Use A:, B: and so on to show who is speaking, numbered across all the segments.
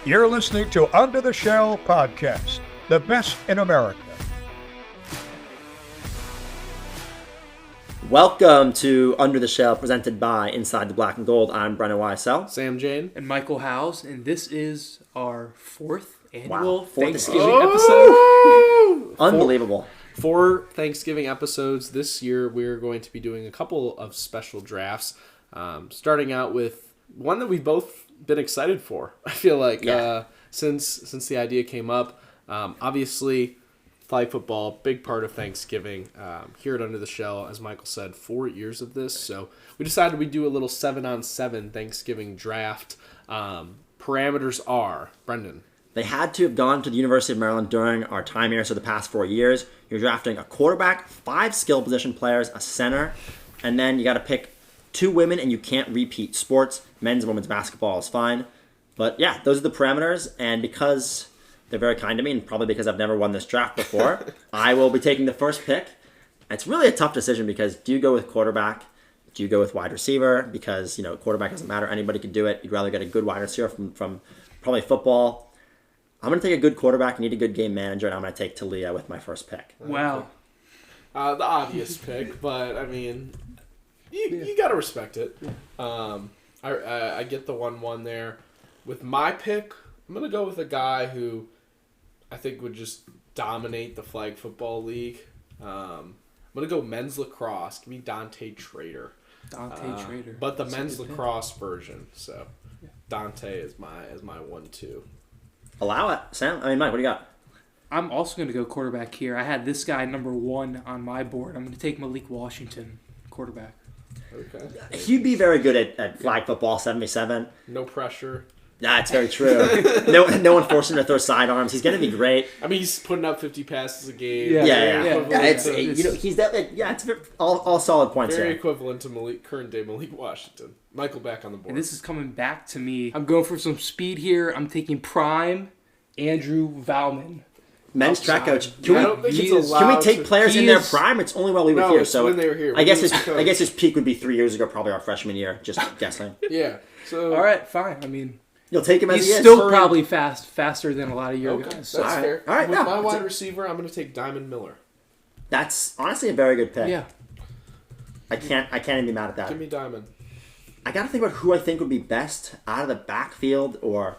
A: You're listening to Under the Shell Podcast, the best in America.
B: Welcome to Under the Shell, presented by Inside the Black and Gold. I'm Brennan YSL.
C: Sam Jane.
D: And Michael Howes, and this is our fourth annual Thanksgiving
B: episode. Unbelievable.
C: For Thanksgiving episodes this year, we're going to be doing a couple of special drafts, starting out with one that we've both been excited for. I feel like since the idea came up, obviously flag football, big part of Thanksgiving. Here at Under the Shell, as Michael said, 4 years of this, so we decided we'd do a little 7-on-7 Thanksgiving draft. Parameters are, Brendan.
B: They had to have gone to the University of Maryland during our time here, so the past 4 years. You're drafting a quarterback, 5 skill position players, a center, and then you got to pick 2 women, and you can't repeat sports. Men's and women's basketball is fine. But yeah, those are the parameters, and because they're very kind to me, and probably because I've never won this draft before, I will be taking the first pick. It's really a tough decision because do you go with quarterback? Do you go with wide receiver? Because, quarterback doesn't matter. Anybody can do it. You'd rather get a good wide receiver from probably football. I'm going to take a good quarterback, need a good game manager, and I'm going to take Talia with my first pick.
D: Wow.
C: The obvious pick, but I mean, you got to respect it. I get the 1-1 there. With my pick, I'm going to go with a guy who I think would just dominate the flag football league. I'm going to go men's lacrosse. Give me Dante Trader.
D: Dante Trader.
C: But the men's lacrosse version. So Dante is my 1-2.
B: Allow it. Sam? Mike, what do you got?
D: I'm also going to go quarterback here. I had this guy number 1 on my board. I'm going to take Malik Washington, quarterback.
C: Okay.
B: He'd be very good at flag football, 77.
C: No pressure.
B: That's very true. No one forcing him to throw sidearms. He's going to be great.
C: I mean, he's putting up 50 passes a game.
B: He's definitely it's all solid points.
C: Very
B: here.
C: equivalent to current day Malik Washington. Michael back on the board.
D: And this is coming back to me. I'm going for some speed here. I'm taking prime Andrew Valman.
B: Men's track coach.
C: Can we
B: take players in their prime? It's only while we were here. So
C: when they were here.
B: I guess his peak would be 3 years ago, probably our freshman year. Just guessing.
C: Yeah. So
D: all right, fine. I mean,
B: you'll take him as
D: he's
B: he is.
D: still probably faster than a lot of your guys.
C: That's
D: So.
C: fair.
B: All right.
C: With my wide receiver, I'm going to take Diamond Miller.
B: That's honestly a very good pick.
D: Yeah.
B: I can't even be mad at that.
C: Give me Diamond.
B: I got to think about who I think would be best out of the backfield or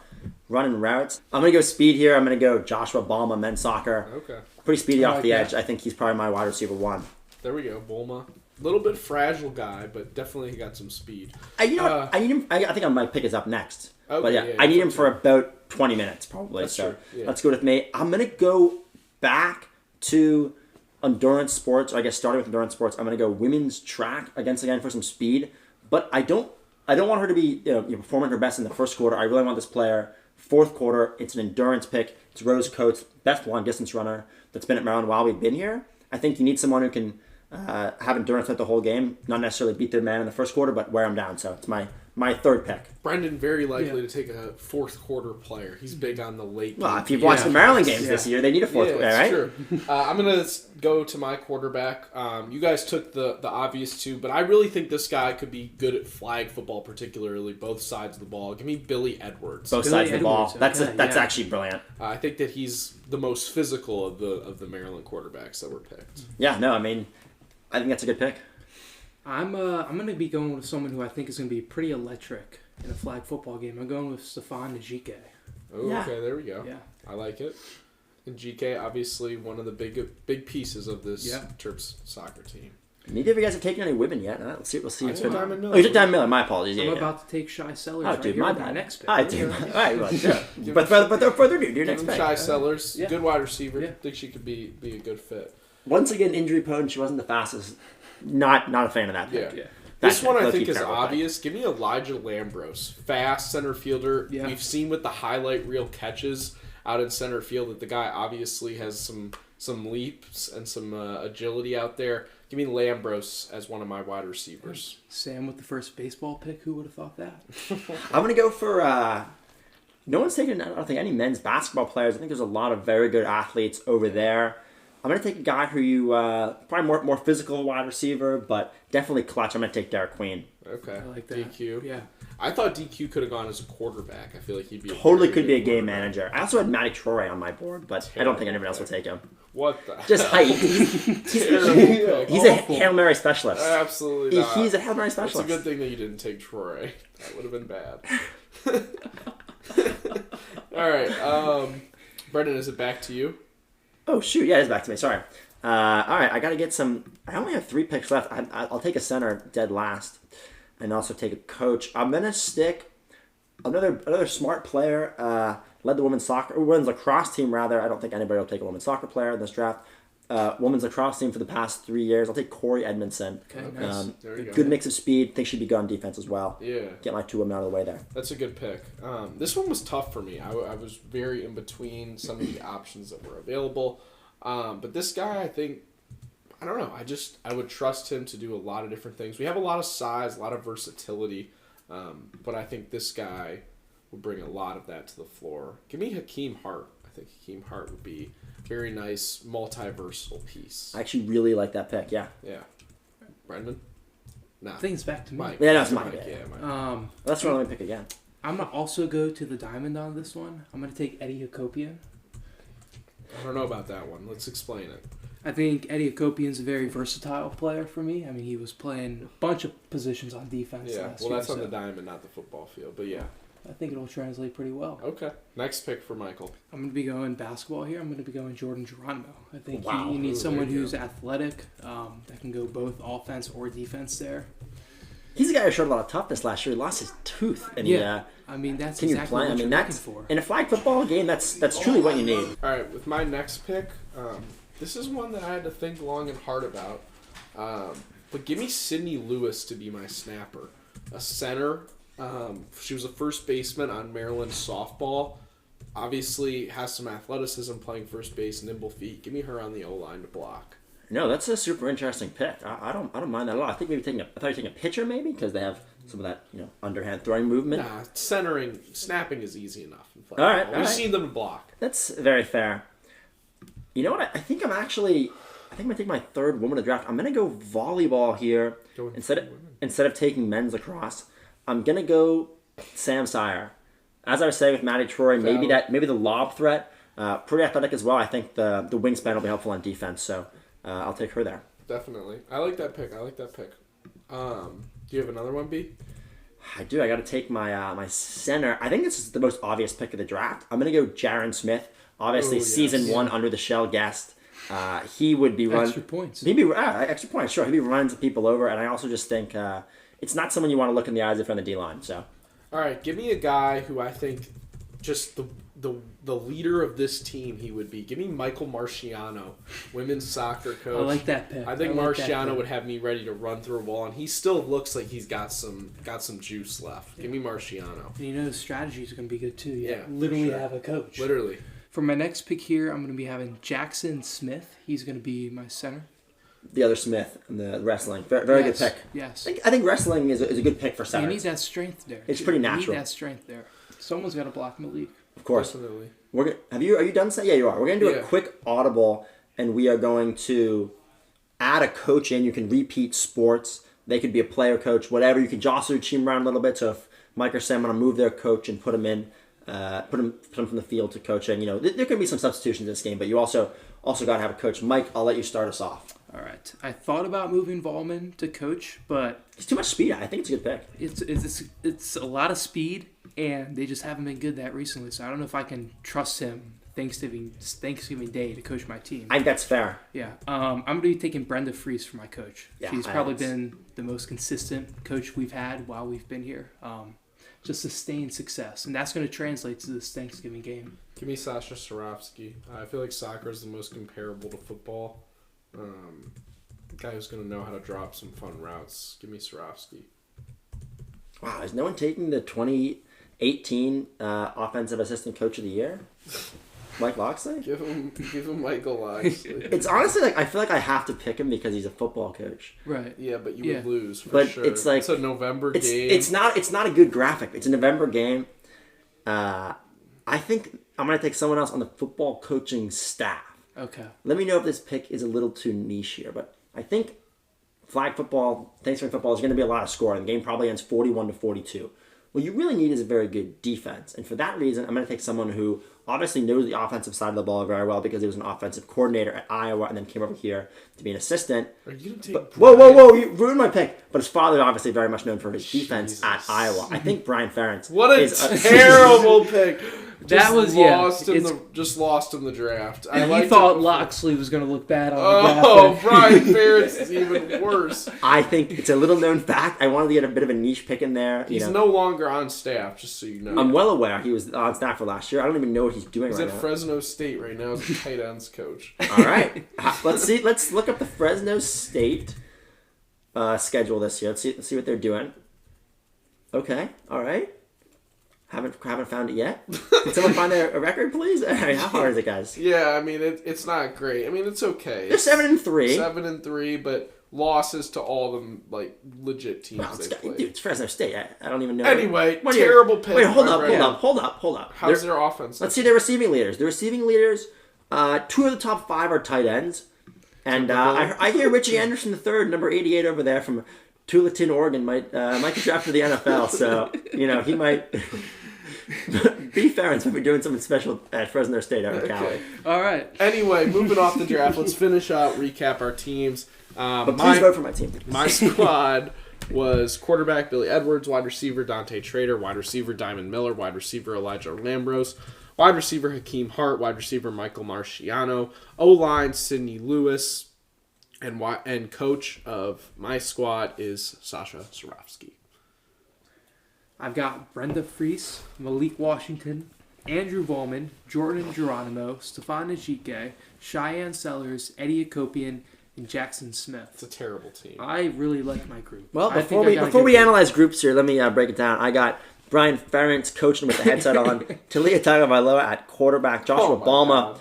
B: running routes. I'm going to go speed here. I'm going to go Joshua Balma, men's soccer.
C: Okay.
B: Pretty speedy off the edge. I think he's probably my wide receiver 1.
C: There we go, Bulma. A little bit fragile guy, but definitely got some speed.
B: I need him. I think my pick is up next.
C: Okay,
B: but I need him for about 20 minutes probably.
C: That's
B: so
C: true. Yeah.
B: Let's go with me. I'm going to go back to endurance sports. Or I guess starting with endurance sports, I'm going to go women's track again for some speed. But I don't want her to be performing her best in the first quarter. I really want this player. Fourth quarter, it's an endurance pick. It's Rose Coates, best long distance runner that's been at Maryland while we've been here. I think you need someone who can have endurance throughout the whole game, not necessarily beat their man in the first quarter, but wear him down. So it's my third pick.
C: Brendan very likely to take a fourth quarter player. He's big on the late.
B: Well, if you've watched the Maryland games this year, they need a fourth quarter, right?
C: True. I'm gonna go to my quarterback. You guys took the obvious 2, but I really think this guy could be good at flag football, particularly both sides of the ball. Give me Billy Edwards.
B: Both sides of the ball. That's actually brilliant.
C: I think that he's the most physical of the Maryland quarterbacks that were picked.
B: Yeah, no, I think that's a good pick.
D: I'm going to be going with someone who I think is going to be pretty electric in a flag football game. I'm going with Stefan Njike.
C: Oh,
B: yeah.
C: Okay, there we go.
D: Yeah.
C: I like it. And GK, obviously, one of the big pieces of this Terps soccer team.
B: Neither of you guys have taken any women yet. We'll see.
C: I took Diamond Miller.
B: Oh, you took Diamond Miller. My apologies.
D: I'm about to take Shai Sellers.
B: Oh, dude,
D: my
B: bad.
D: Next pick.
B: All right, dude. All right, well, sure. But further ado, your next pick.
C: Shai Sellers,
D: Yeah.
C: good wide receiver.
D: Yeah.
C: Think she could be a good fit.
B: Once again, injury prone. She wasn't the fastest. Not a fan of that pick.
C: Yeah. This one I think is obvious. Give me Elijah Lambros, fast center fielder.
D: Yeah.
C: We've seen with the highlight reel catches out in center field that the guy obviously has some leaps and some agility out there. Give me Lambros as one of my wide receivers.
D: Sam with the first baseball pick. Who would have thought that?
B: I'm going to go for... no one's taken, I don't think, any men's basketball players. I think there's a lot of very good athletes over there. I'm going to take a guy who you... probably more physical wide receiver, but definitely clutch. I'm going to take Derek Queen.
C: Okay.
D: I like that.
C: DQ.
D: Yeah.
C: I thought DQ could have gone as a quarterback. I feel like he'd be
B: Totally
C: very
B: could be a
C: good
B: game
C: quarterback.
B: manager. I also had Matty Troy on my board, but I don't think anyone else will take him.
C: What the?
B: Just height.
C: Terrible pick.
B: He's a Hail Mary specialist.
C: Absolutely not.
B: He's a Hail Mary
C: It's a
B: specialist.
C: good thing that you didn't take Troy. That would have been bad. All right. Brendan, is it back to you?
B: Oh, shoot. Yeah, it's back to me. Sorry. All right, I got to get some. I only have 3 picks left. I'll take a center dead last and also take a coach. I'm going to stick another smart player. Led the women's lacrosse team, rather. I don't think anybody will take a women's soccer player in this draft. Women's lacrosse team for the past 3 years. I'll take Corey Edmondson.
D: Okay, nice.
C: There you go.
B: Good mix of speed. Think she'd be good on defense as well.
C: Yeah.
B: Get my 2 women out of the way there.
C: That's a good pick. This one was tough for me. I was very in between some of the options that were available. But this guy, I think, I don't know. I would trust him to do a lot of different things. We have a lot of size, a lot of versatility. But I think this guy would bring a lot of that to the floor. Give me Hakeem Hart. I think Hakeem Hart would be a very nice, multi-versatile piece.
B: I actually really like that pick. Yeah.
C: Yeah. Brendan? Nah.
D: I think it's back to me.
C: Mike.
B: Yeah, no, it's Mike,
C: Mike.
B: yeah.
C: Yeah, Mike.
B: That's what I'm going to pick again.
D: I'm gonna also go to the diamond on this one. I'm gonna take Eddie Hakopian.
C: I don't know about that one. Let's explain it.
D: I think Eddie Hakopian's a very versatile player for me. I mean, he was playing a bunch of positions on defense
C: Yeah,
D: last
C: well,
D: year.
C: that's on
D: so
C: the diamond, not the football field. But yeah.
D: I think it'll translate pretty well.
C: Okay. Next pick for Michael.
D: I'm going to be going basketball here. I'm going to be going Jordan Geronimo. I think
B: Wow.
D: you need
C: Ooh,
D: someone
C: there you
D: who's
C: go.
D: athletic, that can go both offense or defense there.
B: He's a guy who showed a lot of toughness last year. He lost his tooth. And
D: Yeah. I mean, that's
B: can you
D: exactly
B: play?
D: what
B: I mean,
D: you're looking
B: that's
D: for.
B: in a flag football game. That's truly what you need.
C: All right, with my next pick, this is one that I had to think long and hard about. But give me Sydney Lewis to be my snapper. A center. She was a first baseman on Maryland softball. Obviously has some athleticism playing first base, nimble feet. Give me her on the O-line to block.
B: No, that's a super interesting pick. I don't mind that at all. I think maybe I thought you were taking a pitcher maybe because they have some of that underhand throwing movement.
C: Nah, snapping is easy enough. In flag
B: All right,
C: football.
B: all
C: We've
B: right.
C: seen them block.
B: That's very fair. You know what? I think I'm gonna take my 3rd woman to draft. I'm gonna go volleyball here
C: Going
B: instead of taking men's lacrosse. I'm gonna go Sam Sire. As I was saying with Matty Troy, maybe the lob threat, pretty athletic as well. I think the wingspan will be helpful on defense, so I'll take her there.
C: Definitely. I like that pick. Do you have another one, B?
B: I do. I got to take my center. I think this is the most obvious pick of the draft. I'm gonna go Jaron Smith. Obviously,
C: Oh, yes.
B: season 1 under the shell guest. He would be run
D: Extra points.
B: He'd be extra points. Sure, he'd be running some people over, and I also just think it's not someone you want to look in the eyes if you're on the D line. So
C: All right, give me a guy who I think just the leader of this team he would be. Give me Michael Marciano, women's soccer coach.
D: I like that pick.
C: I think
D: like that
C: Marciano
D: pick.
C: would have me ready to run through a wall, and he still looks like he's got some juice left. Give me Marciano.
D: And the strategy is going to be good too. You
C: Yeah,
D: literally
C: sure.
D: have a coach.
C: Literally.
D: For my next pick here, I'm going to be having Jackson Smith. He's going to be my center.
B: the other Smith in the wrestling, very
D: Yes,
B: good pick.
D: Yes.
B: I think wrestling is a good pick for
D: You
B: center.
D: need that strength there.
B: It's
D: too.
B: pretty
D: You
B: natural.
D: need that strength there. Someone's got to block in the league.
B: Of course.
C: Definitely.
B: Are you done? Yeah, you are. We're gonna do
C: Yeah.
B: a quick audible, and we are going to add a coach in. You can repeat sports. They could be a player coach, whatever. You can jostle your team around a little bit. So if Mike or Sam want to move their coach and put them in, put them from the field to coaching. There can be some substitutions in this game, but you also got to have a coach. Mike, I'll let you start us off.
D: All right. I thought about moving Volman to coach, but
B: It's too much speed. I think it's a good pick.
D: it's a lot of speed, and they just haven't been good that recently. So I don't know if I can trust him Thanksgiving Day to coach my team.
B: I think that's fair.
D: Yeah. I'm going to be taking Brenda Fries for my coach.
B: Yeah,
D: She's
B: I
D: probably
B: know.
D: been the most consistent coach we've had while we've been here. Just sustained success, and that's going to translate to this Thanksgiving game.
C: Give me Sasha Sarovsky. I feel like soccer is the most comparable to football. Guy who's going to know how to drop some fun routes. Give me Sarovsky.
B: Wow, is no one taking the 2018 Offensive Assistant Coach of the Year? Mike Loxley?
C: Give him Michael Loxley.
B: It's honestly I feel like I have to pick him because he's a football coach.
D: Right.
C: Yeah, but you
D: Yeah.
C: would lose for
B: But
C: sure.
B: it's like-
C: it's a November
B: It's
C: game.
B: it's not a good graphic. It's a November game. I think I'm gonna take someone else on the football coaching staff.
D: Okay.
B: Let me know if this pick is a little too niche here, but I think flag football, Thanksgiving football is going to be a lot of scoring. The game probably ends 41-42. What you really need is a very good defense. And for that reason, I'm going to take someone who obviously knows the offensive side of the ball very well because he was an offensive coordinator at Iowa and then came over here to be an assistant.
C: Are you going to take
B: Whoa, you ruined my pick. But his father is obviously very much known for his defense at Iowa. I think Brian Ferentz
C: What a
B: is
C: terrible pick.
D: That was
C: Just lost in the draft.
D: And
C: liked
D: he thought
C: it.
D: Loxley was going to look bad on the
C: Oh,
D: graphic.
C: Brian Ferentz is even worse.
B: I think it's a little known fact. I wanted to get a bit of a niche pick in there.
C: He's no longer on staff, just so you know.
B: I'm well aware he was on staff for last year. I don't even know what he's doing
C: He's
B: right
C: at
B: now.
C: Fresno State right now as a tight ends coach.
B: All right, let's see. Let's look up the Fresno State schedule this year. Let's see what they're doing. Okay, all right. Haven't found it yet. Can someone find a record, please? I mean, how hard is it, guys?
C: Yeah, I mean it's not great. I mean it's okay.
B: They're 7-3.
C: 7-3, but losses to all the like legit teams
B: Well,
C: they play.
B: dude, it's Fresno State. I don't even know.
C: Anyway,
B: What are your-
C: terrible pick.
B: Wait, hold
C: by
B: up.
C: Brandon. How's their offense?
B: Let's see their receiving leaders. The receiving leaders, 2 of the top 5 are tight ends. And I hear Richie Anderson III, number 88 over there from Tualatin, Oregon, might get drafted to the NFL. So, he might be Ferentz might be doing something special at Fresno State out in Cali.
D: All right.
C: Anyway, moving off the draft, let's finish out, recap our teams.
B: But please vote for my team.
C: My squad was quarterback Billy Edwards, wide receiver Dante Trader, wide receiver Diamond Miller, wide receiver Elijah Lambros, wide receiver Hakeem Hart, wide receiver Michael Marciano, O-line Sidney Lewis, and coach of my squad is Sasha Zarofsky.
D: I've got Brenda Fries, Malik Washington, Andrew Volman, Jordan Geronimo, Stefan Njike, Cheyenne Sellers, Eddie Akopian, and Jackson Smith.
C: It's a terrible team.
D: I really like my group.
B: Well,
D: I
B: before
D: think I got a
B: before
D: good
B: we
D: group.
B: analyze groups here, let me break it down. I got Brian Ferentz coaching with the headset on, Talia Tagovailoa at quarterback, Joshua Balma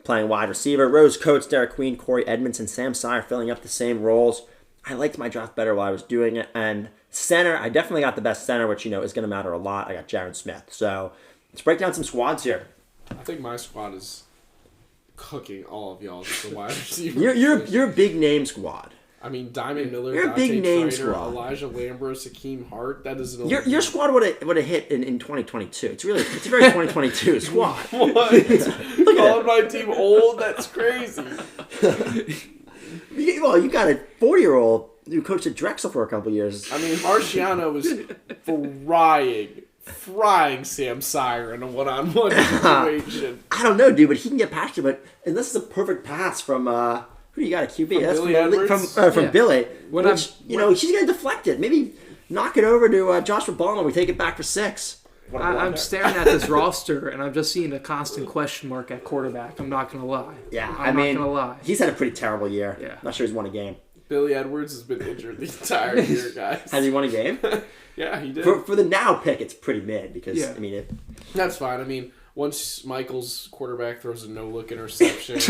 B: playing wide receiver, Rose Coates, Derek Queen, Corey Edmondson, Sam Sire filling up the same roles. I liked my draft better while I was doing it. And center, I definitely got the best center, which, is going to matter a lot. I got Jaron Smith. So let's break down some squads here.
C: I think my squad is cooking all of y'all as the wide receiver.
B: You're a big name squad.
C: I mean, Diamond Miller,
B: You're a
C: Dante
B: big name
C: Trader,
B: squad.
C: Elijah Lambros, Hakeem Hart. That is an
B: Your squad would have hit in 2022. It's a very 2022 squad.
C: What?
B: Look at
C: Calling my team old? That's crazy.
B: Well, you got a 40-year-old who coached at Drexel for a couple years.
C: I mean, Marciano was frying Sam Sire in a one-on-one situation.
B: I don't know, dude, but he can get past you. But and this is a perfect pass from who do you got a QB? That's
C: Billy Edwards?
B: from
D: Yeah.
B: Billy.
D: When
B: Which she's gonna deflect it. Maybe knock it over to Joshua Ball and we take it back for 6.
D: I'm staring at this roster, and I'm just seeing a constant question mark at quarterback. I'm not going to lie.
B: Yeah,
D: I'm not going to lie.
B: He's had a pretty terrible year.
D: Yeah.
B: Not sure he's won a game.
C: Billy Edwards has been injured the entire year, guys.
B: Has he won a game?
C: Yeah, he did.
B: for the now pick, it's pretty mid because
D: Yeah.
B: I mean
C: That's fine. I mean, once Michael's quarterback throws a no-look interception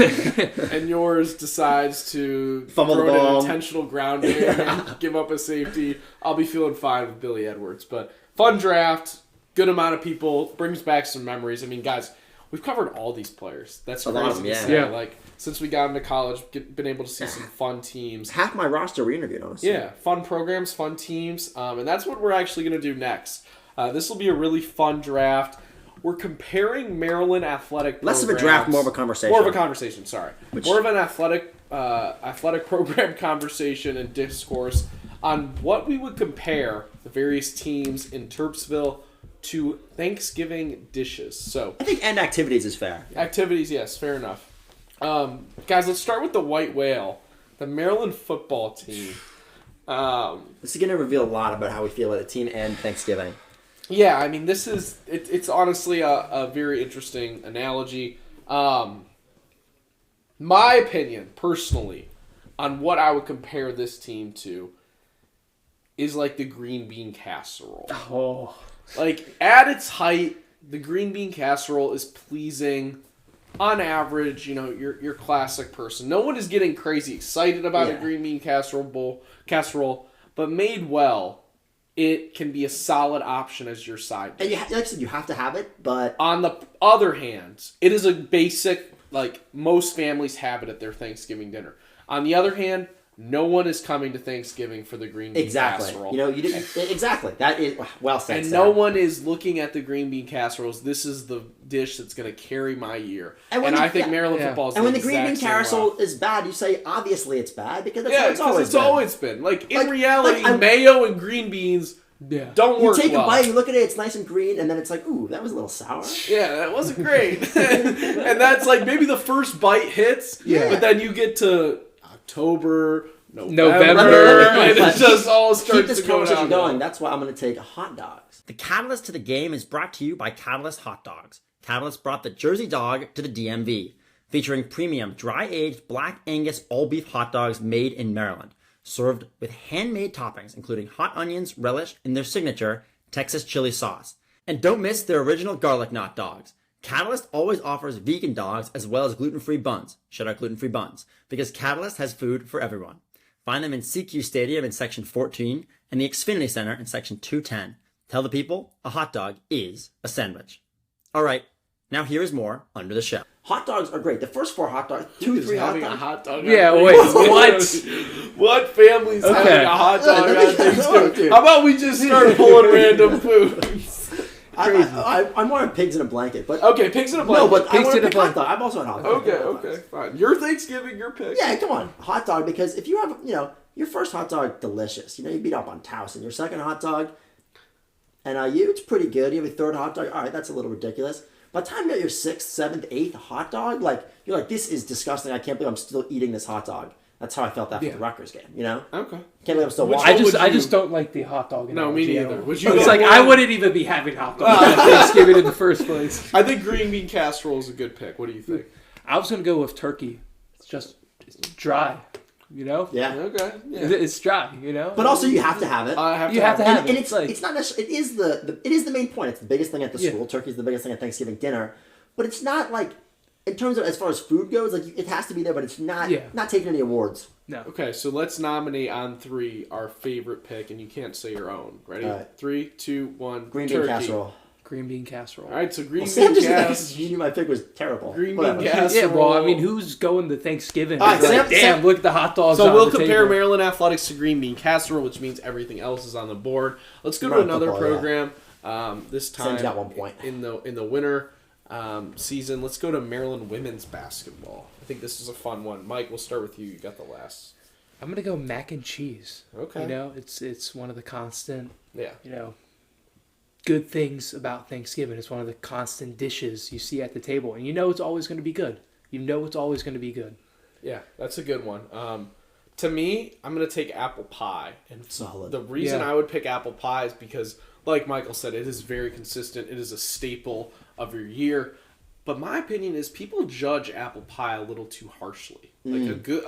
C: and yours decides to
B: Fumble the
C: throw an
B: ball.
C: intentional grounding and give up a safety, I'll be feeling fine with Billy Edwards. But fun draft, good amount of people, brings back some memories. I mean, guys, we've covered all these players. That's
B: A lot
C: crazy
B: of them,
C: to
B: yeah.
C: say.
D: Yeah.
C: Like, since we got into college, been able to see some fun teams.
B: half my roster we interviewed, honestly.
C: Yeah, fun programs, fun teams, and that's what we're actually going to do next. This will be a really fun draft. We're comparing Maryland athletic
B: Less of a
C: programs-
B: draft, more of a conversation.
C: More of a conversation, sorry. More of an athletic program conversation and discourse on what we would compare the various teams in Terpsville to Thanksgiving dishes. So,
B: I think end activities is fair.
C: activities, yes, fair enough. Guys, let's start with the White Whale, the Maryland football team.
B: This is going to reveal a lot about how we feel about the team and Thanksgiving.
C: Yeah, I mean, this is it's honestly a very interesting analogy. My opinion, personally, on what I would compare this team to is like the green bean casserole.
D: Oh,
C: Like, at its height, the green bean casserole is pleasing. On average, your classic person. No one is getting crazy excited about a
B: Yeah.
C: green bean casserole, but made well, it can be a solid option as your side dish.
B: And like I said, you have to have it, but
C: On the other hand, it is a basic, like, most families have it at their Thanksgiving dinner. On the other hand, no one is coming to Thanksgiving for the green bean
B: Exactly.
C: casserole.
B: You know, you didn't. Exactly. That is well said.
C: And
B: Sam.
C: no one is looking at the green bean casseroles. This is the dish that's going to carry my year.
B: And
C: And,
B: when
C: I
B: you-
C: think
B: yeah.
C: Maryland
D: Yeah.
C: football is
B: And when the
C: exact
B: green bean
C: same way.
B: carousel is bad, you say obviously it's bad because that's
C: Yeah,
B: what it's
C: because
B: always
C: it's
B: been.
C: always been. Like, in
B: Like-
C: reality,
B: like,
C: mayo and green beans
D: Yeah.
C: don't
B: You
C: work
B: take
C: well.
B: a bite, you look at it, it's nice and green, and then it's like, ooh, that was a little sour.
C: Yeah, that wasn't great. And that's like maybe the first bite hits,
B: Yeah.
C: but then you get to October,
D: November.
C: and it just all starts
B: Keep this
C: to go
B: conversation
C: downhill.
B: going. That's why I'm going to take hot dogs. The catalyst to the game is brought to you by Catalyst Hot Dogs. Catalyst brought the Jersey dog to the DMV, featuring premium dry-aged Black Angus all-beef hot dogs made in Maryland, served with handmade toppings, including hot onions, relish, and their signature Texas chili sauce. And don't miss their original garlic knot dogs. Catalyst always offers vegan dogs as well as gluten-free buns. Shout out gluten-free buns, because Catalyst has food for everyone. Find them in CQ Stadium in Section 14 and the Xfinity Center in Section 210. Tell the people a hot dog is a sandwich. All right, now here is more Under the Shell. Hot dogs are great. The first 4 hot dogs, 2,
C: Is
B: 3 hot
C: having a
B: dogs.
C: hot dog.
D: Yeah,
C: on
D: wait,
C: Thanksgiving. What family's
D: Okay.
C: having a hot dog
B: Yeah,
C: on
B: dude.
C: Thanksgiving? How about we just start pulling random foods?
B: I'm more on pigs in a blanket, but
C: Okay, pigs in a
B: no,
C: blanket.
B: but I
D: Pigs
B: want
D: in
B: to
D: a
B: pick hot
D: blanket.
B: dog. I've also had hot dogs.
C: Okay, fine. Your Thanksgiving, your pick.
B: Yeah, come on, hot dog. Because if you have, your first hot dog, delicious. You beat up on Towson. Your second hot dog, and it's pretty good. You have a third hot dog. All right, that's a little ridiculous. By the time you get your 6th, 7th, 8th hot dog, you're like, this is disgusting. I can't believe I'm still eating this hot dog. That's how I felt after the Rutgers game.
C: Okay.
B: Can't believe I'm still
C: Which
B: watching.
C: one would
D: I
C: you-
D: just don't like the hot dog.
C: No, me
D: analogy at
C: neither.
D: all.
C: Would you
D: It's
C: go
D: like
C: more-
D: I wouldn't even be having hot dogs at Thanksgiving in the first place.
C: I think green bean casserole is a good pick. What do you think?
D: I was gonna go with turkey. It's dry,
B: Yeah.
C: Okay. Yeah.
D: It's dry,
B: But also, you have to have it.
C: I have
D: You
C: to
D: have to
C: it.
D: have
B: and,
D: it.
B: and it's
D: Like-
B: it's not necessarily, it is the main point. It's the biggest thing at the
D: Yeah.
B: school. Turkey's the biggest thing at Thanksgiving dinner, but it's not like, in terms of as far as food goes, it has to be there, but it's not not taking any awards.
D: No.
C: Okay, so let's nominate on 3 our favorite pick, and you can't say your own. Ready?
B: All right.
C: 3, 2, 1.
B: Green
C: turkey.
B: bean casserole.
D: Green bean casserole.
C: All right, so green
B: Well, Sam
C: bean
B: just
C: casserole.
B: you knew my pick was terrible.
C: Green bean
B: Whatever.
C: casserole.
D: Yeah, well, I mean, who's going to Thanksgiving?
B: All right,
D: It's like,
B: Sam-
D: damn,
B: Sam-
D: look at the hot dogs.
C: So
D: on
C: we'll
D: the
C: compare
D: table.
C: Maryland athletics to green bean casserole, which means everything else is on the board. Let's go to
B: Right,
C: another
B: football, yeah.
C: program. This time
B: Sam's got 1 point.
C: in the winter season. Let's go to Maryland women's basketball. I think this is a fun one. Mike, we'll start with you. You got the last.
D: I'm gonna go mac and cheese.
C: Okay.
D: It's one of the constant,
C: Yeah.
D: good things about Thanksgiving. It's one of the constant dishes you see at the table, and it's always going to be good. It's always going to be good.
C: Yeah, that's a good one. To me, I'm going to take apple pie. And
B: Solid.
C: The reason
D: Yeah.
C: I would pick apple pie is because, like Michael said, it is very consistent. It is a staple of your year. But my opinion is people judge apple pie a little too harshly. Like a good,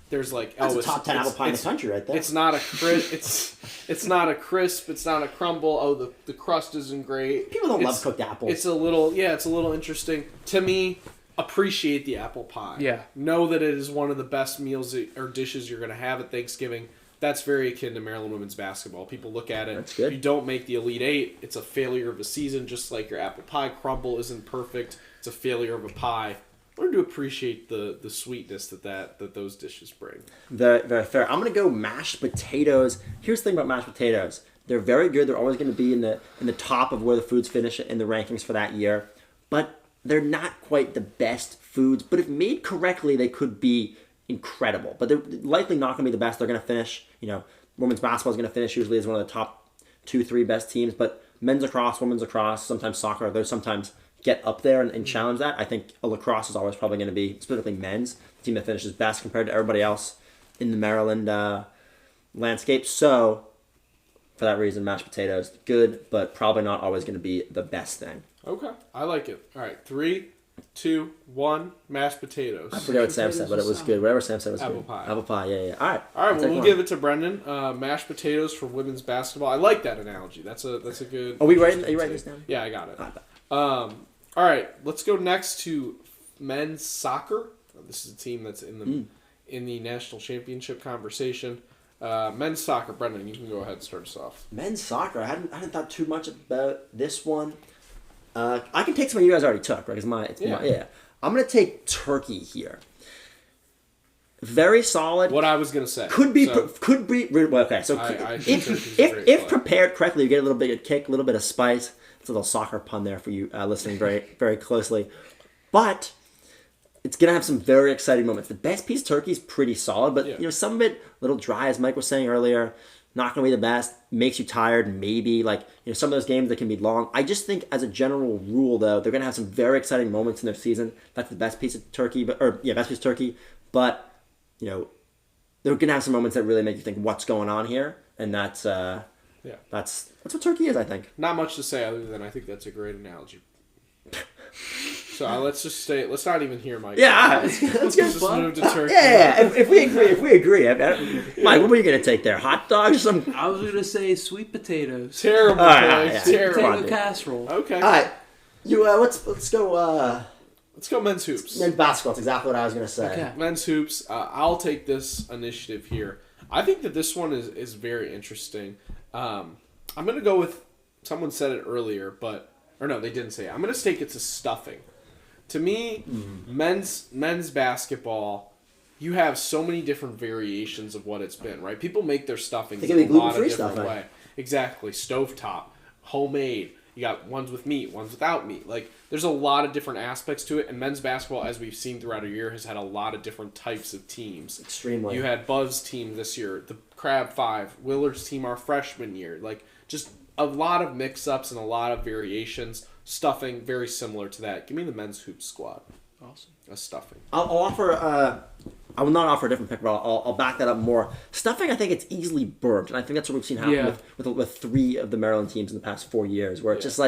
C: there's like
B: That's a
C: it's-
B: top 10 apple
C: it's-
B: pie in the
C: it's-
B: country right there.
C: It's not a crisp. It's not a crisp. It's not a crumble. Oh, the crust isn't great.
B: People don't
C: It's-
B: love cooked apples.
C: It's a little interesting to me. Appreciate the apple pie.
D: Yeah.
C: Know that it is one of the best meals or dishes you're going to have at Thanksgiving. That's very akin to Maryland women's basketball. People look at it.
B: That's good.
C: You don't make the Elite Eight. It's a failure of a season, just like your apple pie crumble isn't perfect. It's a failure of a pie. Learn to appreciate the sweetness that those dishes bring.
B: Very, very fair. I'm gonna go mashed potatoes. Here's the thing about mashed potatoes: they're very good. They're always going to be in the top of where the foods finish in the rankings for that year. But they're not quite the best foods. But if made correctly, they could be incredible. But they're likely not going to be the best. They're going to finish. Women's basketball is going to finish usually as one of the top 2-3 best teams. But men's lacrosse, women's lacrosse, sometimes soccer, those sometimes get up there and challenge that. I think a lacrosse is always probably going to be, specifically men's, the team that finishes best compared to everybody else in the Maryland landscape. So, for that reason, mashed potatoes, good, but probably not always going to be the best thing.
C: Okay, I like it. All right, 3, 2, 1, mashed potatoes.
B: I forget what Sam said, but it was good. Whatever Sam said was
C: Apple
B: good.
C: pie.
B: Apple pie, yeah. All right.
C: All right,
B: I'll
C: well,
B: take
C: we'll
B: one.
C: give it to Brendan. Mashed potatoes for women's basketball. I like that analogy. That's a good.
B: Are you writing this down?
C: Yeah, I got it.
B: Ah,
C: All right, let's go next to men's soccer. This is a team that's in the national championship conversation. Men's soccer, Brendan, you can go ahead and start us off.
B: Men's soccer. I hadn't thought too much about this one. I can take some of you guys already took, right? It's my. I'm gonna take Turkey here. very solid.
C: What I was gonna say
B: Could be
C: So,
B: well, okay. So
C: I think turkey's a great
B: if
C: play.
B: prepared correctly, you get a little bit of kick, a little bit of spice. It's a little soccer pun there for you listening very very closely, but it's gonna have some very exciting moments. The best piece turkey is pretty solid, but
C: Yeah.
B: some of it a little dry, as Mike was saying earlier. Not gonna be the best. Makes you tired, maybe. Some of those games that can be long. I just think, as a general rule, though, they're gonna have some very exciting moments in their season. That's the best piece of turkey, best piece of turkey. But they're gonna have some moments that really make you think, what's going on here? And that's that's what turkey is, I think.
C: Not much to say other than I think that's a great analogy. So let's just stay. Let's not even hear Mike.
B: Yeah, let's
C: Let's just move to turkey.
B: Yeah. If we agree. Mike, what were you gonna take there? Hot dogs? Some.
D: I was gonna say sweet potatoes.
C: Terrible.
B: All right,
C: play.
B: yeah.
C: Terrible.
B: Come on,
D: Potato
B: dude.
D: casserole.
C: Okay.
B: All right. Let's go.
C: Let's go men's hoops.
B: Men's basketball. That's exactly what I was gonna say.
D: Okay.
C: Men's hoops. I'll take this initiative here. I think that this one is very interesting. I'm going to go with, someone said it earlier, or no, they didn't say it. I'm going to take it to stuffing. To me, men's basketball, you have so many different variations of what it's been, right? People make their stuffings
B: It can be
C: in a lot of
B: gluten-free
C: different
B: stuffing.
C: ways. Exactly. Stovetop, homemade. You got ones with meat, ones without meat. There's a lot of different aspects to it, and men's basketball, as we've seen throughout a year, has had a lot of different types of teams.
B: Extremely.
C: You had Buzz team this year, the Crab Five, Willard's team our freshman year. Just a lot of mix-ups and a lot of variations. Stuffing, very similar to that. Give me the men's hoop squad.
D: Awesome.
C: A stuffing.
B: I'll offer. I will not offer a different pick, but I'll back that up more. Stuffing, I think it's easily burnt, and I think that's what we've seen happen
D: Yeah.
B: with 3 of the Maryland teams in the past 4 years, where it's just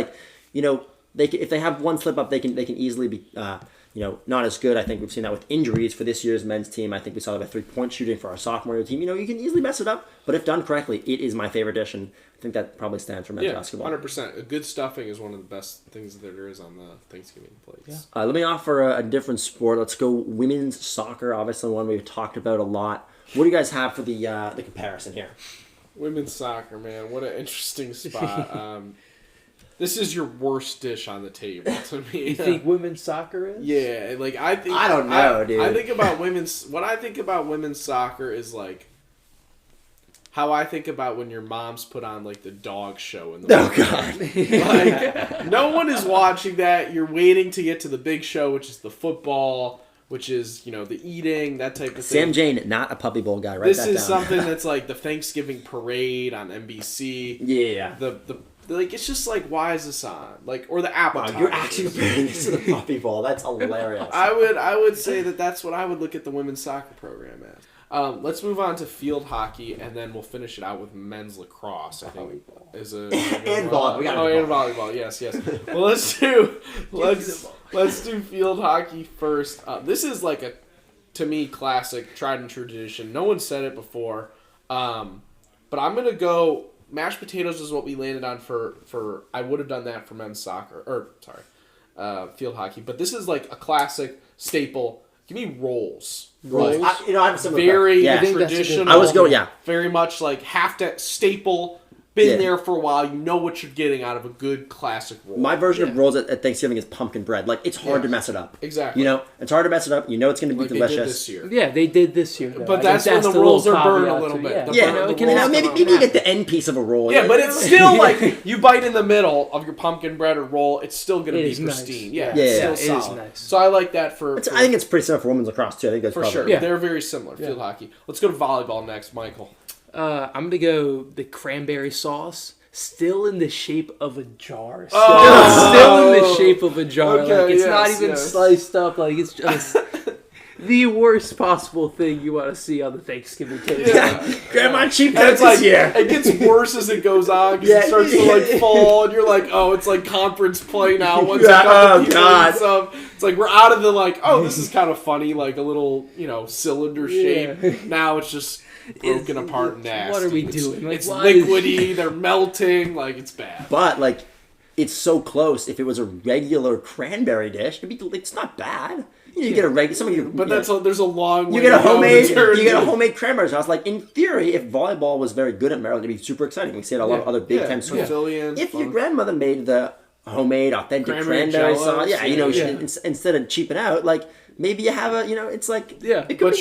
B: if they have one slip up, they can easily be not as good. I think we've seen that with injuries for this year's men's team. I think we saw that with 3-point shooting for our sophomore year team. You can easily mess it up, but if done correctly, it is my favorite dish, and I think that probably stands for men's
C: Yeah,
B: basketball.
C: 100%. A good stuffing is one of the best things that there is on the Thanksgiving plates.
D: Yeah.
B: Let me offer a different sport. Let's go women's soccer. Obviously, one we've talked about a lot. What do you guys have for the comparison here?
C: Women's soccer, man. What an interesting spot. This is your worst dish on the table to me.
D: You think women's soccer is?
C: Yeah, I think
B: I don't know, dude.
C: I think about what I think about women's soccer is how I think about when your mom's put on the dog show in the morning.
B: Oh God!
C: No one is watching that. You're waiting to get to the big show, which is the football, which is the eating, that type of thing.
B: Sam Jane, not a puppy bowl guy. Write
C: This
B: that
C: is
B: down.
C: something that's like the Thanksgiving parade on NBC.
B: Yeah.
C: It's just why is this on? Or the appetizer.
B: Wow, you're actually comparing this to the puppy bowl. That's hilarious.
C: I would say that's what I would look at the women's soccer program as. Let's move on to field hockey, and then we'll finish it out with men's lacrosse. I think is a
B: And volleyball. We gotta do
C: and volleyball. Yes. Well, let's do field hockey first. This is to me, classic, tried and true tradition. No one said it before, but I'm gonna go. Mashed potatoes is what we landed on for I would have done that for men's soccer field hockey, but this is a classic staple. Give me rolls.
D: Rolls?
B: I have a similar
C: Very
B: yeah.
D: I think that's a good-
C: traditional.
B: I was going, yeah.
C: Very much have to staple. Been
B: Yeah.
C: there for a while. You know what you're getting out of a good classic roll.
B: My version of
D: Yeah.
B: rolls at Thanksgiving is pumpkin bread. It's hard to mess it up.
C: Exactly.
B: It's hard to mess it up. It's going to be
C: Like they did
B: delicious.
C: this year.
D: Yeah, they did this year. Though.
C: But
D: I
C: that's
D: guess
C: when the
D: little
C: rolls are burned a
D: caveat
C: little
D: to-
C: bit.
D: Yeah,
C: The
B: Yeah,
C: burn-
D: it can happen.
B: maybe you get the end piece of a roll.
C: Yeah, but it's still you bite in the middle of your pumpkin bread or roll. It's still going to
D: It
C: be
D: is nice.
C: pristine.
D: Yeah.
C: Yeah,
B: Yeah,
C: it's
B: yeah.
C: still
D: It is
C: solid.
D: nice.
C: So I like that for
B: I think it's pretty similar for women's lacrosse too. I think that's
C: for
B: probably
C: sure.
D: Yeah.
C: They're very similar. Field hockey. Let's go to volleyball next, Michael.
D: I'm gonna go the cranberry sauce, still in the shape of a jar.
C: Oh!
D: Still in the shape of a jar.
C: Okay,
D: It's not
C: yes,
D: even
C: yes.
D: sliced up. It's just the worst possible thing you want to see on the Thanksgiving table.
C: Yeah.
B: Grandma cheap
C: And
B: cuts
C: it's
B: this year.
C: it gets worse as it goes on because
B: Yeah.
C: it starts to fall, and you're like, oh, it's conference play now. Once
B: Yeah,
C: a couple
B: oh,
C: people
B: God.
C: eat some, it's we're out of the this is kind of funny, a little cylinder shape.
D: Yeah.
C: Now it's just broken apart and nasty.
D: What are we
C: It's-
D: doing?
C: It's
D: Why is-
C: liquidy. They're melting. It's bad.
B: But it's so close. If it was a regular cranberry dish, it's not bad. You get a regular. Some of you,
C: But there's a long way
B: you get a
C: to go
B: homemade.
C: in terms
B: You get a
C: of-
B: homemade cranberry sauce. In theory, if volleyball was very good at Maryland, it'd be super exciting. We see it at a lot of other big time schools.
C: Pavilion,
B: If your
C: fun.
B: grandmother made the homemade, authentic
C: Cranberry
B: cranberry
C: jellos,
B: sauce. Yeah, you know,
C: yeah.
B: instead of cheaping out, like maybe you have a, you know, it's like
D: Yeah,
B: it could
C: But
B: be-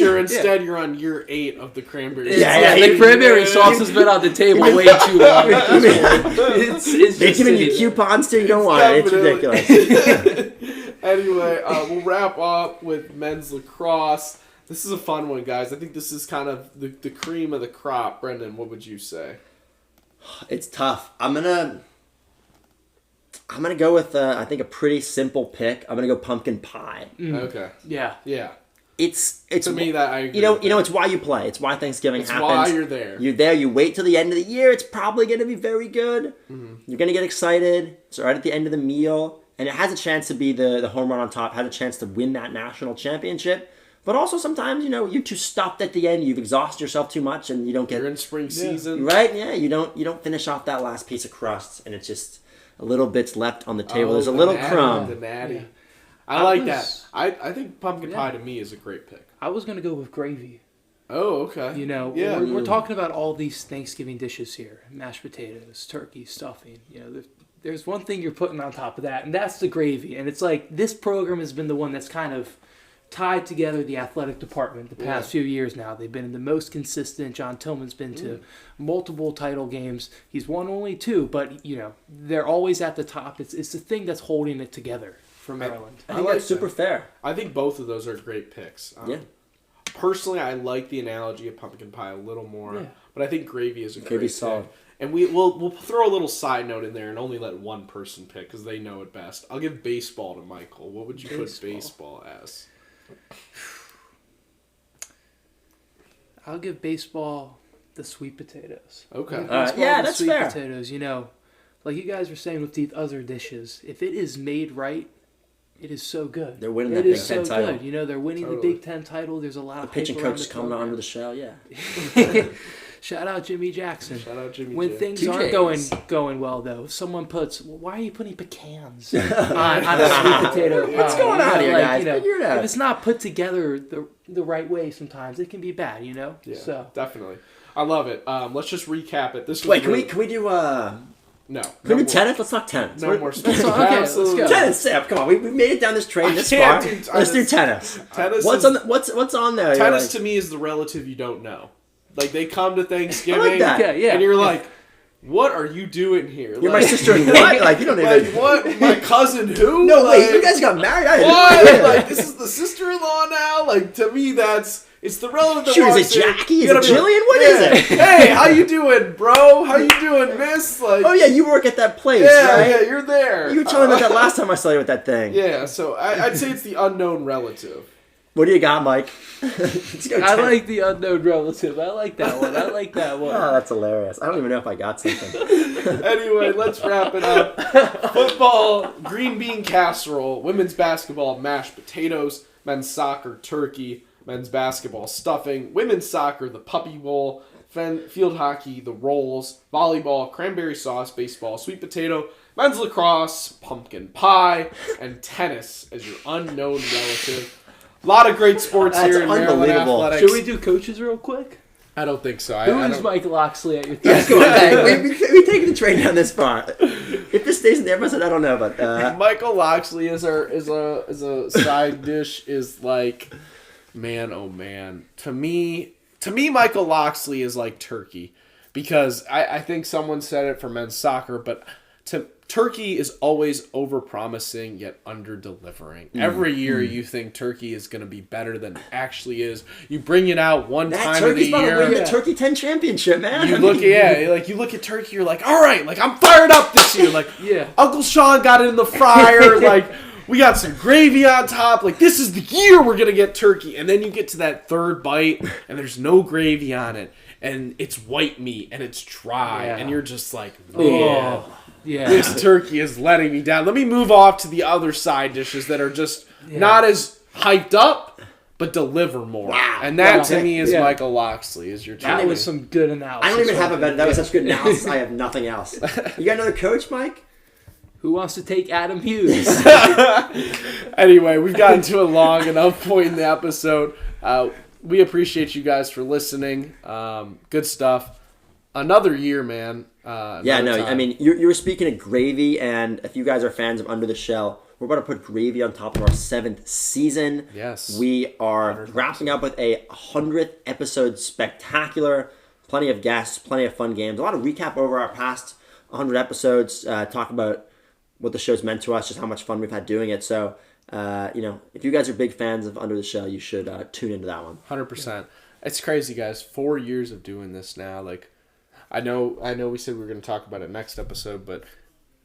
C: you're on year 8 of the cranberry.
B: Yeah,
C: sauce.
D: the cranberry sauce has been on the table way too long. It's
B: They're
D: just
B: giving you
D: sitting there.
B: coupons too. You don't want it. It's
C: Definitely.
B: ridiculous.
C: Anyway, we'll wrap up with men's lacrosse. This is a fun one, guys. I think this is kind of the cream of the crop. Brendan, what would you say?
B: It's tough. I'm gonna go with I think a pretty simple pick. I'm gonna go pumpkin pie.
C: Okay.
D: Yeah.
C: Yeah.
B: It's
C: To me, that I agree
B: you know
C: with
B: you know
C: that.
B: it's why you play. It's why Thanksgiving
C: It's
B: happens.
C: why you're there.
B: You're there. You wait till the end of the year. It's probably gonna be very good.
C: Mm-hmm.
B: You're gonna get excited. It's right at the end of the meal, and it has a chance to be the home run on top. Has a chance to win that national championship. But also sometimes, you know, you're too stuffed at the end. You've exhausted yourself too much, and you don't
C: You're
B: get
C: in spring season.
B: right. Yeah, you don't finish off that last piece of crust, and it's just a little bits left on the table. There's a
C: the
B: little
C: natty,
B: crumb.
C: The natty.
D: Yeah.
C: I
D: I
C: like
D: was-
C: that. I think pumpkin
D: Yeah.
C: pie to me is a great pick.
D: I was gonna go with gravy.
C: Oh, okay.
D: You know,
C: Yeah.
D: we're talking about all these Thanksgiving dishes here: mashed potatoes, turkey, stuffing. You know, there's one thing you're putting on top of that, and that's the gravy. And it's like this program has been the one that's kind of tied together the athletic department the past few years now. They've been the most consistent. John Tillman's been to multiple title games. He's won only 2, but you know they're always at the top. It's the thing that's holding it together for Maryland.
B: I think that's super fair.
C: I think both of those are great picks.
B: Yeah.
C: Personally, I like the analogy of pumpkin pie a little more,
D: Yeah.
C: but I think gravy is a
B: Gravy's
C: great
B: solid.
C: pick. And we'll throw a little side note in there and only let one person pick because they know it best. I'll give baseball to Michael. What would you put baseball as?
D: I'll give baseball the sweet potatoes.
C: Okay.
D: I'll give
B: Alright,
D: baseball
B: yeah,
D: the
B: that's
D: sweet
B: fair.
D: potatoes. You know, like you guys were saying with these other dishes, if it is made right, it is so good.
B: They're winning
D: It
B: that
D: is
B: Big Ten
D: so
B: title.
D: good. You know, they're winning
C: Totally.
D: the Big Ten title. There's a lot
B: The
D: of
B: pitching
D: hype around
B: coach is
D: the
B: coming
D: program.
B: onto the show. Yeah.
D: Shout out Jimmy Jackson.
C: Shout out Jimmy
D: When
C: J.
D: things
B: Two
D: aren't
B: Js.
D: going well, though, someone puts, well, "Why are you putting pecans on a sweet potato?"
B: What's
D: pie?"
B: going
D: You know,
B: on here,
D: like,
B: guys?
D: you know,
B: Figure it out.
D: if it's not put together the right way, sometimes it can be bad. You know.
C: Yeah,
D: So
C: definitely. I love it. Let's just recap it. This was
B: Wait,
C: really-
B: can we do
C: No.
B: can we do
C: more-
B: tennis? Let's talk tennis.
C: No
B: What-
C: more sports.
D: Okay, let's
C: Absolutely.
D: go.
B: Tennis, Sam. Come on, we made it down this train this
C: can't
B: far.
C: do
B: Let's do
C: tennis.
B: tennis.
C: Tennis
B: What's
C: is-
B: on? What's on there? You're
C: Tennis
B: like-
C: to me is the relative you don't know. Like they come to Thanksgiving,
B: I like that.
D: Okay, yeah.
C: and you're like, "What are you doing here?"
B: You're my
C: Like-
B: sister in what? Like you don't
C: Like
B: even.
C: what? My cousin who?
B: No,
C: like,
B: wait. You guys got married? I
C: What?
B: didn't know.
C: Like this is the sister-in-law now? Like to me, it's the relative that
B: Shoot, is
C: walks
B: it
C: in.
B: Jackie?
C: You
B: Is it
C: gotta be like,
B: Jillian? What is it?
C: Hey, how you doing, bro? How you doing, miss? Like,
B: Oh yeah, you work at that place,
C: yeah,
B: right?
C: yeah, you're there.
B: You were telling me about that last time I saw you with that thing.
C: Yeah, so I'd say it's the unknown relative.
B: What do you got, Mike? Let's go
D: I
B: tennis.
D: like the unknown relative. I like that one. I like that one.
B: Oh, that's hilarious. I don't even know if I got something.
C: Anyway, let's wrap it up. Football, green bean casserole. Women's basketball, mashed potatoes. Men's soccer, turkey. Men's basketball, stuffing. Women's soccer, the puppy bowl. Field hockey, the rolls. Volleyball, cranberry sauce. Baseball, sweet potato. Men's lacrosse, pumpkin pie. And tennis as your unknown relative. A lot of great sports
B: That's
C: here in Maryland
B: unbelievable.
C: athletics.
D: Should we do coaches real quick?
C: I don't think so.
D: Who
C: I
D: is
C: don't-
D: Mike Loxley at your
B: Yes,
D: Thanksgiving?
B: go ahead. We taking the train down this far. If this stays in the episode, I don't know, but
C: Michael Loxley is a side dish is like, man, oh man. To me, Michael Loxley is like turkey, because I think someone said it for men's soccer, but turkey is always over-promising yet under-delivering. Every year you think turkey is going to be better than it actually is. You bring it out one
B: that
C: time of the
B: turkey's about to win
C: year.
B: the Turkey 10 championship, man.
C: You look at you look at turkey, you're like, all right, like I'm fired up this year. Like
D: Yeah.
C: Uncle Sean got it in the fryer, like we got some gravy on top. Like this is the year we're gonna get turkey. And then you get to that third bite and there's no gravy on it. And it's white meat and it's dry.
D: Yeah.
C: And you're just like, man,
D: Oh, yeah.
C: this turkey is letting me down. Let me move off to the other side dishes that are just not as hyped up, but deliver more.
B: Wow.
C: And that
D: Wow.
C: to me is
D: Yeah.
C: Michael Loxley, is your turkey.
D: That was some good analysis.
B: I don't even
D: right
B: have a
D: there.
B: bet. That was such good analysis. I have nothing else. You got another coach, Mike?
D: Who wants to take Adam Hughes?
C: Anyway, we've gotten to a long enough point in the episode. We appreciate you guys for listening. Good stuff. Another year, man.
B: Yeah,
C: another
B: no,
C: time.
B: I mean, you were speaking of gravy, and if you guys are fans of Under the Shell, we're about to put gravy on top of our 7th season.
C: Yes.
B: We are
C: 100th
B: wrapping up with a 100th episode spectacular. Plenty of guests, plenty of fun games, a lot of recap over our past 100 episodes, talk about what the show's meant to us, just how much fun we've had doing it. So, if you guys are big fans of Under the Shell, you should tune into that one.
C: 100%. It's crazy, guys. 4 years of doing this now. Like, I know we said we were going to talk about it next episode, but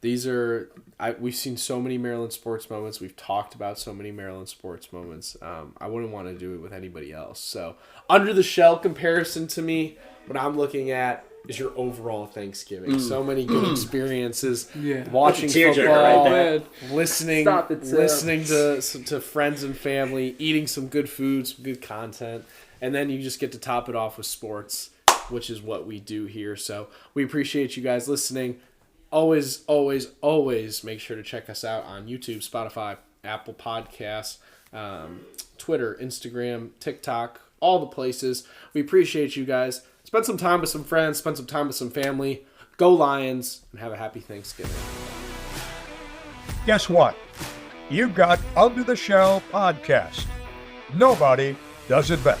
C: we've seen so many Maryland sports moments. We've talked about so many Maryland sports moments. I wouldn't want to do it with anybody else. So, Under the Shell comparison to me, what I'm looking at is your overall Thanksgiving. So many good experiences.
D: Yeah.
C: Watching
B: Tearjerker
C: football,
B: right there.
C: listening to friends and family, eating some good food, some good content, and then you just get to top it off with sports, which is what we do here. So we appreciate you guys listening. Always, always, always make sure to check us out on YouTube, Spotify, Apple Podcasts, Twitter, Instagram, TikTok, all the places. We appreciate you guys. Spend some time with some friends, spend some time with some family. Go Lions, and have a happy Thanksgiving.
A: Guess what? You got Under the Shell Podcast. Nobody does it better.